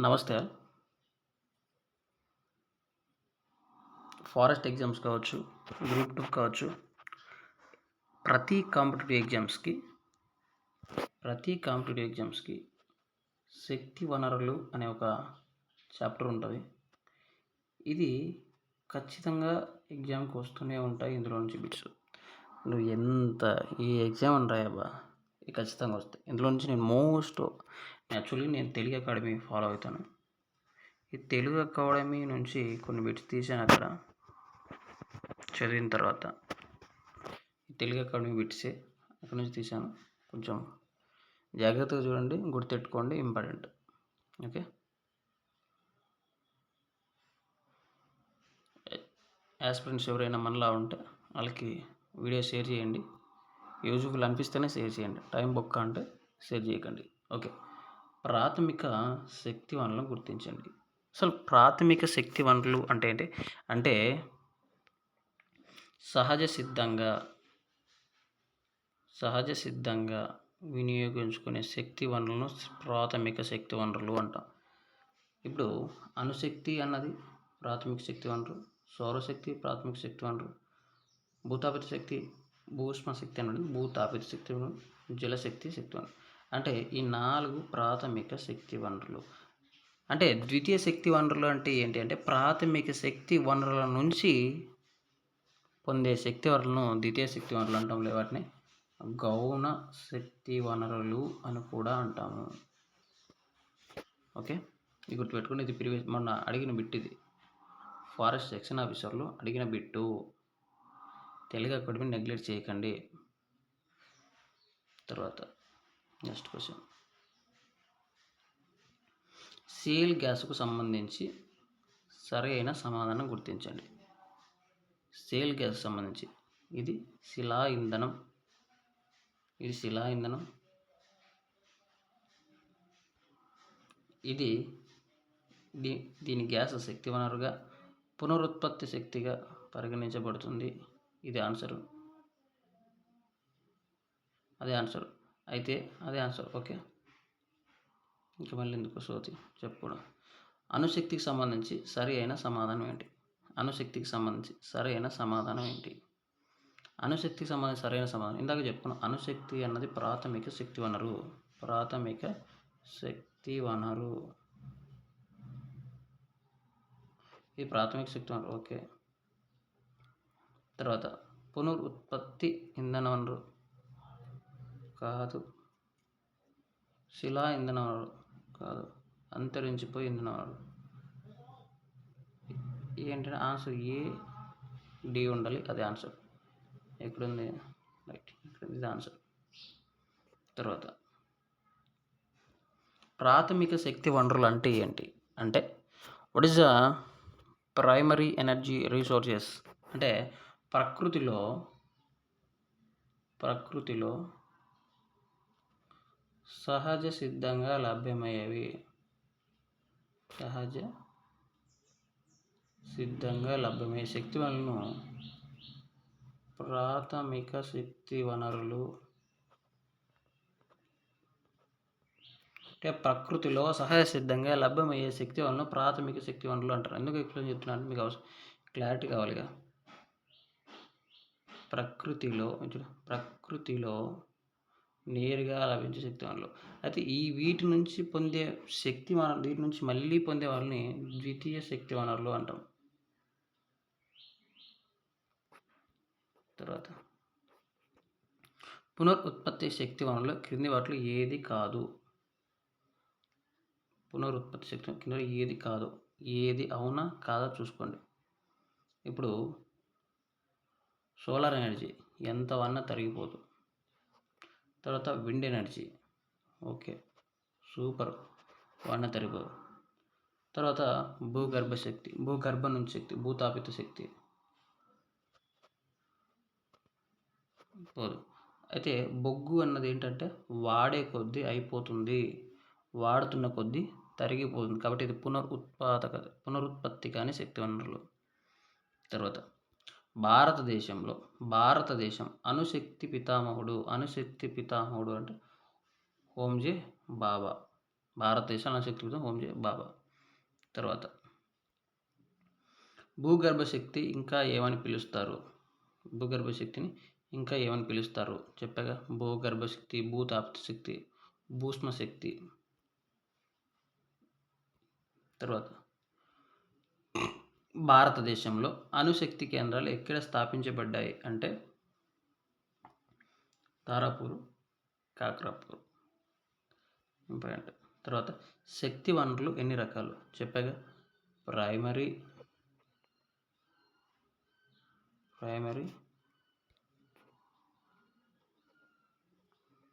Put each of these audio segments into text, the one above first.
నమస్తే. Forest exams కావచ్చు, group 2 కావచ్చు, ప్రతి కాంపిటీటివ్ ఎగ్జామ్స్‌కి ప్రతి కాంపిటీటివ్ ఎగ్జామ్స్‌కి శక్తి వనరులు అనే ఒక చాప్టర్ ఉంటది. ఇది ఖచ్చితంగా ఎగ్జామ్‌కి వస్తూనే ఉంటాయి. ఇందులో నుంచి బిట్స్. నువ్వు ఎంత ఈ ఎగ్జామ్ అని రాయబ్బా! ఇది ఖచ్చితంగా వస్తాయి. ఇందులో నుంచి యాక్చువల్లీ నేను తెలుగు అకాడమీ ఫాలో అవుతాను. ఈ తెలుగు అకాడమీ నుంచి కొన్ని బిట్స్ తీశాను అక్కడ చదివిన తర్వాత. తెలుగు అకాడమీ బిట్సే అక్కడి నుంచి తీశాను. కొంచెం జాగ్రత్తగా చూడండి, గుర్తెట్టుకోండి, ఇంపార్టెంట్. ఓకే. యాస్పిరెంట్స్ ఎవరైనా మనలా ఉంటే వాళ్ళకి వీడియో షేర్ చేయండి. యూజ్ఫుల్ అనిపిస్తేనే షేర్ చేయండి. టైం బొక్క అంటే షేర్ చేయకండి. ఓకే. ప్రాథమిక శక్తి వనరులను గుర్తించండి. అసలు ప్రాథమిక శక్తి వనరులు అంటే ఏంటి? అంటే సహజ సిద్ధంగా వినియోగించుకునే శక్తి వనరులను ప్రాథమిక శక్తి వనరులు అంటాం. ఇప్పుడు అణుశక్తి అన్నది ప్రాథమిక శక్తి వనరు, సౌరశక్తి ప్రాథమిక శక్తి వనరు, భూతాపిత శక్తి, భూష్మ శక్తి అన్నది భూతాపిత శక్తి వనరు, జలశక్తి శక్తి వనరు. అంటే ఈ 4 ప్రాథమిక శక్తి వనరులు. అంటే ద్వితీయ శక్తి వనరులు అంటే ఏంటి అంటే ప్రాథమిక శక్తి వనరుల నుంచి పొందే శక్తి వనరులను ద్వితీయ శక్తి వనరులు అంటాం. వాటిని గౌణ శక్తి వనరులు అని కూడా అంటాము. ఓకే. ఇది గుర్తుపెట్టుకుని, ఇది మొన్న అడిగిన బిట్, ఇది ఫారెస్ట్ సెక్షన్ ఆఫీసర్లు అడిగిన బిట్టు. తెలుగు అకాడమీ నెగ్లెక్ట్ చేయకండి. తర్వాత నెక్స్ట్ క్వశ్చన్, సేల్ గ్యాస్కు సంబంధించి సరి అయిన సమాధానం గుర్తించండి. సేల్ గ్యాస్ సంబంధించి ఇది శిలా ఇంధనం. ఇది దీని గ్యాస్ శక్తి వనరుగా పునరుత్పత్తి శక్తిగా పరిగణించబడుతుంది. ఇది ఆన్సరు. అదే ఆన్సర్. ఓకే. ఇంకా మళ్ళీ ఎందుకు సోతి చెప్పుకోవడం. అణుశక్తికి సంబంధించి సరి అయిన సమాధానం ఏంటి? అణుశక్తికి సంబంధించి సరైన సమాధానం ఏంటి? అణుశక్తికి సంబంధించి సరైన సమాధానం ఇందాక చెప్పుకున్నాం. అణుశక్తి అన్నది ప్రాథమిక శక్తి వనరు. ఇది ప్రాథమిక శక్తి వనరు. ఓకే. తర్వాత పునరుత్పత్తి ఇంధన వనరు కాదు, శిలా ఇంధన వనరు కాదు, అంతరించిపోయి ఇంధన వనరు. ఏంటంటే ఆన్సర్ ఏ, డి ఉండాలి. అదే ఆన్సర్. ఎక్కడుంది? రైట్, ఇక్కడ ఇది ఆన్సర్. తర్వాత ప్రాథమిక శక్తి వనరులు అంటే ఏంటి అంటే what is the primary energy resources అంటే ప్రకృతిలో సహజ సిద్ధంగా లభ్యమయ్యేవి. శక్తి వనరులను ప్రాథమిక శక్తి వనరులు అంటే ప్రకృతిలో సహజ సిద్ధంగా లభ్యమయ్యే శక్తి వనరులను ప్రాథమిక శక్తి వనరులు అంటారు. ఎందుకు ఎక్స్ప్లెయిన్ చెప్తున్నాను మీకు క్లారిటీ కావాలిగా. ప్రకృతిలో నేరుగా లభించే శక్తి వనరులు అయితే వీటి నుంచి పొందే శక్తి వనరులు, వీటి నుంచి మళ్ళీ పొందే వాళ్ళని ద్వితీయ శక్తి వనరులు అంటాం. తర్వాత పునరుత్పత్తి శక్తి వనరులు క్రింది వాటిలో ఏది కాదు? పునరుత్పత్తి శక్తి కింద ఏది కాదు? ఏది అవునా కాదా చూసుకోండి. ఇప్పుడు సోలార్ ఎనర్జీ ఎంత వన్నా తరిగిపోదు. తర్వాత విండ్ ఎనర్జీ ఓకే సూపర్, వన్న తరిగిపోదు. తర్వాత భూగర్భం నుంచి శక్తి, భూతాపిత శక్తి పోదు. అయితే బొగ్గు అన్నది ఏంటంటే వాడే కొద్దీ అయిపోతుంది, వాడుతున్న కొద్దీ తరిగిపోతుంది. కాబట్టి ఇది పునరుత్పత్తి కాని శక్తి వనరులు. తర్వాత భారతదేశం అణుశక్తి పితామహుడు అంటే హోమ్జీ బాబా. భారతదేశంలో శక్తియుతం హోంజే బాబా. తర్వాత భూగర్భ శక్తి ఇంకా ఏమని పిలుస్తారు? భూగర్భ శక్తిని ఇంకా ఏమని పిలుస్తారు? చెప్పగా భూగర్భ శక్తి, భూతాప్త శక్తి, భూష్మ శక్తి. తర్వాత భారతదేశంలో అణుశక్తి కేంద్రాలు ఎక్కడ స్థాపించబడ్డాయి అంటే తారాపూర్, కాకరాపూర్. ఇంపార్టెంట్. తర్వాత శక్తి వనరులు ఎన్ని రకాలు? చెప్పగా ప్రైమరీ,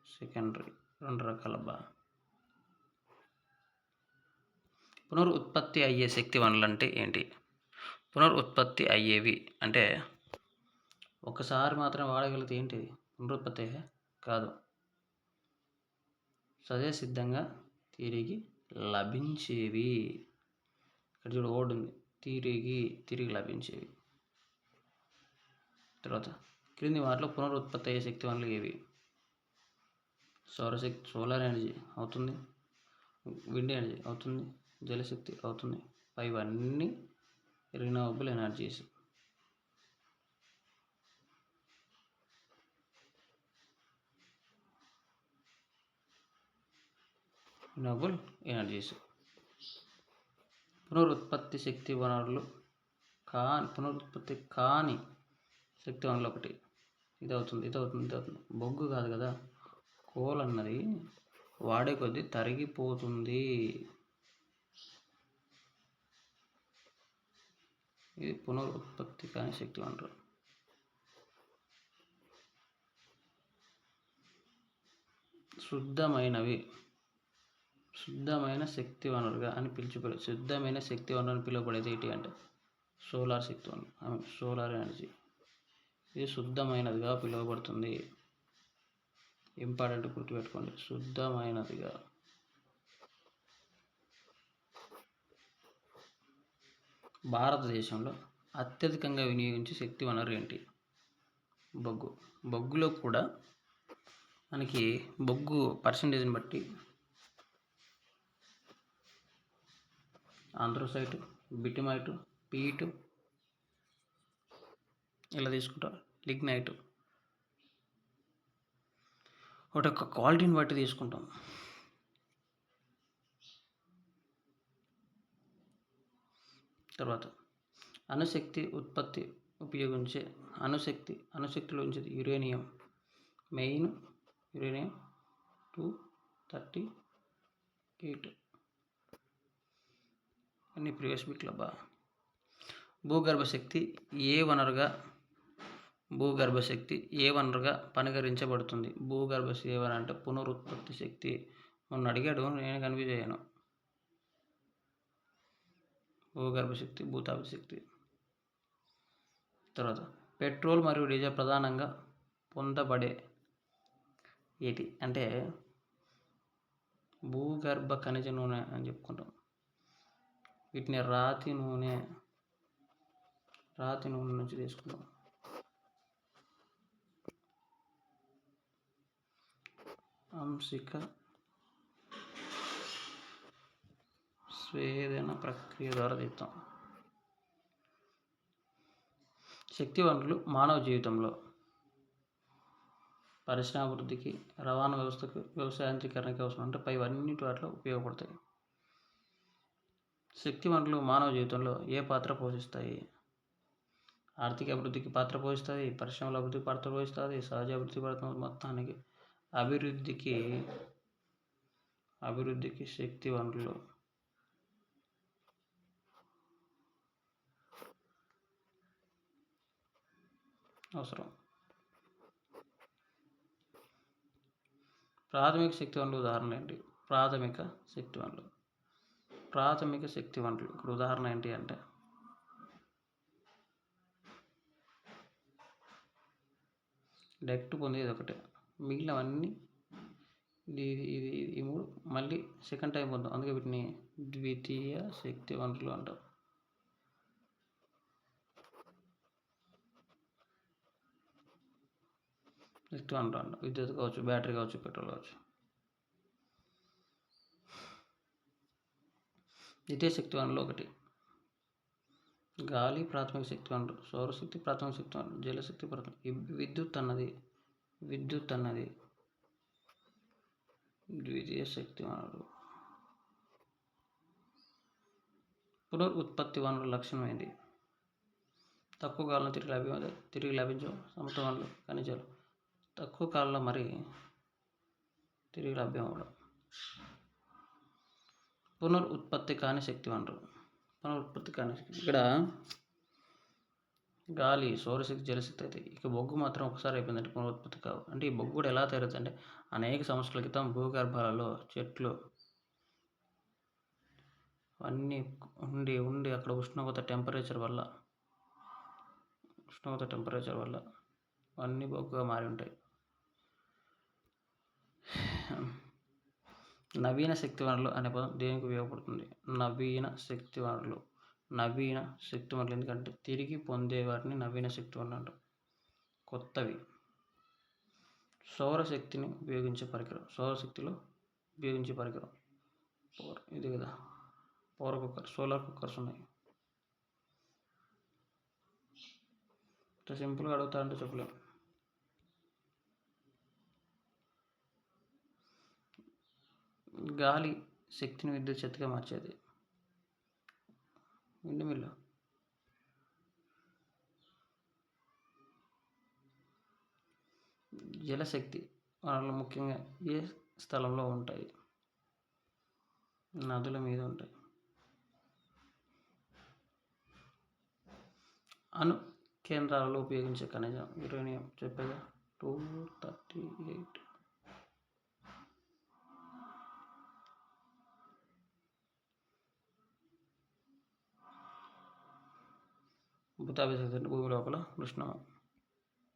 సెకండరీ, 2 రకాల బా. పునరుత్పత్తి అయ్యే శక్తి వనరులు అంటే ఏంటి? పునరుత్పత్తి అయ్యేవి అంటే ఒకసారి మాత్రం వాడగలిగితే ఏంటి పునరుత్పత్తి కాదు, సహజసిద్ధంగా తిరిగి లభించేవి. ఇక్కడ చూడు ఓడి ఉంది, తిరిగి లభించేవి. తర్వాత క్రింది వాటిలో పునరుత్పత్తి అయ్యే శక్తి వనరులు ఏవి? సౌరశక్తి, సోలార్ ఎనర్జీ అవుతుంది, విండ్ ఎనర్జీ అవుతుంది, జలశక్తి అవుతుంది. ఇవన్నీ రినవబుల్ ఎనర్జీస్. Renewable energies. పునరుత్పత్తి శక్తి వనరులు పునరుత్పత్తి కాని శక్తి వనరులు ఒకటి. ఇది అవుతుంది. బొగ్గు కాదు కదా, కోల్ అన్నది వాడే కొద్దీ తరిగిపోతుంది. ఇది పునరుత్పత్తి కాని శక్తి వనరు. శుద్ధమైన శక్తి వనరుగా అని శుద్ధమైన శక్తి వనరు అని పిలువబడేది ఏంటి అంటే సోలార్ శక్తి వనరు, సోలార్ ఎనర్జీ. ఇది శుద్ధమైనదిగా పిలువబడుతుంది. ఇంపార్టెంట్ గుర్తుపెట్టుకోండి, శుద్ధమైనదిగా. భారతదేశంలో అత్యధికంగా వినియోగించే శక్తి వనరు ఏంటి? బొగ్గులో కూడా మనకి బొగ్గు పర్సంటేజ్ని బట్టి ఆంథ్రోసైట్, బిటిమైట్, పీట్ ఇలా తీసుకుంటాం. లిగ్నైట్ ఒకటి ఒక క్వాలిటీని బట్టి తీసుకుంటాం. తర్వాత అణుశక్తి ఉత్పత్తి ఉపయోగించే అణుశక్తిలో ఉంచేది యురేనియం. మెయిన్ యురేనియం 238 అన్ని ప్రీవియస్ బిట్లో బా. భూగర్భ శక్తి ఏ వనరుగా పరిగణించబడుతుంది? భూగర్భ సేవ అంటే పునరుత్పత్తి శక్తి. మొన్న అడిగాడు, నేను కన్ఫ్యూజ్ అయ్యాను. భూగర్భ శక్తి, భూతాప్త శక్తి. తర్వాత పెట్రోల్ మరియు డీజిల్ ప్రధానంగా పొందబడే ఏటి అంటే భూగర్భ ఖనిజ నూనె అని చెప్పుకుంటాం. వీటిని రాతి నూనె నుంచి తీసుకుంటాం. అంశిక స్వేదన ప్రక్రియ ద్వారా తీస్తాం. శక్తి వనరులు మానవ జీవితంలో పరిశ్రమాభివృద్ధికి, రవాణా వ్యవస్థకు, వ్యవసాయాంత్రీకరణకి అవసరం అంటే ఇవన్నిటి వాటిలో ఉపయోగపడతాయి. శక్తి వనరులు మానవ జీవితంలో ఏ పాత్ర పోషిస్తాయి? ఆర్థిక అభివృద్ధికి పాత్ర పోషిస్తుంది, పరిశ్రమల అభివృద్ధికి పాత్ర పోషిస్తుంది, సహజ అభివృద్ధి మొత్తానికి అభివృద్ధికి శక్తి వనరులు అవసరం. ప్రాథమిక శక్తి వనరులు ఉదాహరణలు ఏంటి? ప్రాథమిక శక్తి వనరులు ఇక్కడ ఉదాహరణ ఏంటి అంటే డైరెక్ట్ పొందేది ఒకటే, మిగిలినవన్నీ ఈ 3 మళ్ళీ సెకండ్ టైం పొందాం. అందుకే వీటిని ద్వితీయ శక్తి వనరులు అంటాం. శక్తి వనరులు అంటాం. విద్యుత్ కావచ్చు, బ్యాటరీ కావచ్చు, పెట్రోల్ కావచ్చు. ద్వితీయ శక్తి వనరులు ఒకటి గాలి ప్రాథమిక శక్తి వనరు, సౌరశక్తి ప్రాథమిక శక్తి వనరు, జలశక్తి విద్యుత్ అన్నది ద్వితీయ శక్తి వనరు. పునరుత్పత్తి వనరుల లక్షణం ఏంటి? తక్కువ కాలంలో తిరిగి లభించు సమృద్ధ వనరులు ఖనిజాలు. తక్కువ కాలంలో మరి తిరిగి లభ్యం అవ్వడం. పునరుత్పత్తి కాని శక్తి వనరు. ఇక్కడ గాలి, సౌరశక్తి, జలశక్తి అయితే ఇక బొగ్గు మాత్రం ఒకసారి అయిపోయిందంటే పునరుత్పత్తి కావు. అంటే ఈ బొగ్గు కూడా ఎలా తయారవుతుంది అంటే అనేక సంవత్సరాల క్రితం భూగర్భాలలో చెట్లు అన్నీ ఉండి అక్కడ ఉష్ణోగ్రత టెంపరేచర్ వల్ల అన్నీ బొగ్గుగా మారి ఉంటాయి. నవీన శక్తి వనరులు అనే పదం దేనికి ఉపయోగపడుతుంది? నవీన శక్తి వనరులు ఎందుకంటే తిరిగి పొందే వాటిని నవీన శక్తి వనరులు అంటాం. కొత్తవి. సౌరశక్తిని ఉపయోగించే పరికరం. సౌరశక్తిలో ఉపయోగించే పరికరం ఇది కదా, పవర్ కుక్కర్, సోలార్ కుక్కర్స్ ఉన్నాయి. ఇంత సింపుల్గా అడుగుతారంటే చెప్పలేము. గాలి శక్తిని విద్యుత్ శక్తిగా మార్చేది విండ్ మిల్లు. జలశక్తి వనరులు ముఖ్యంగా ఏ స్థలంలో ఉంటాయి? నదుల మీద ఉంటాయి. అణు కేంద్రాలలో ఉపయోగించే ఖనిజం యురేనియం. చెప్పేదా 238. భూతాభిశక్తి భూమి లోపల ఉష్ణం.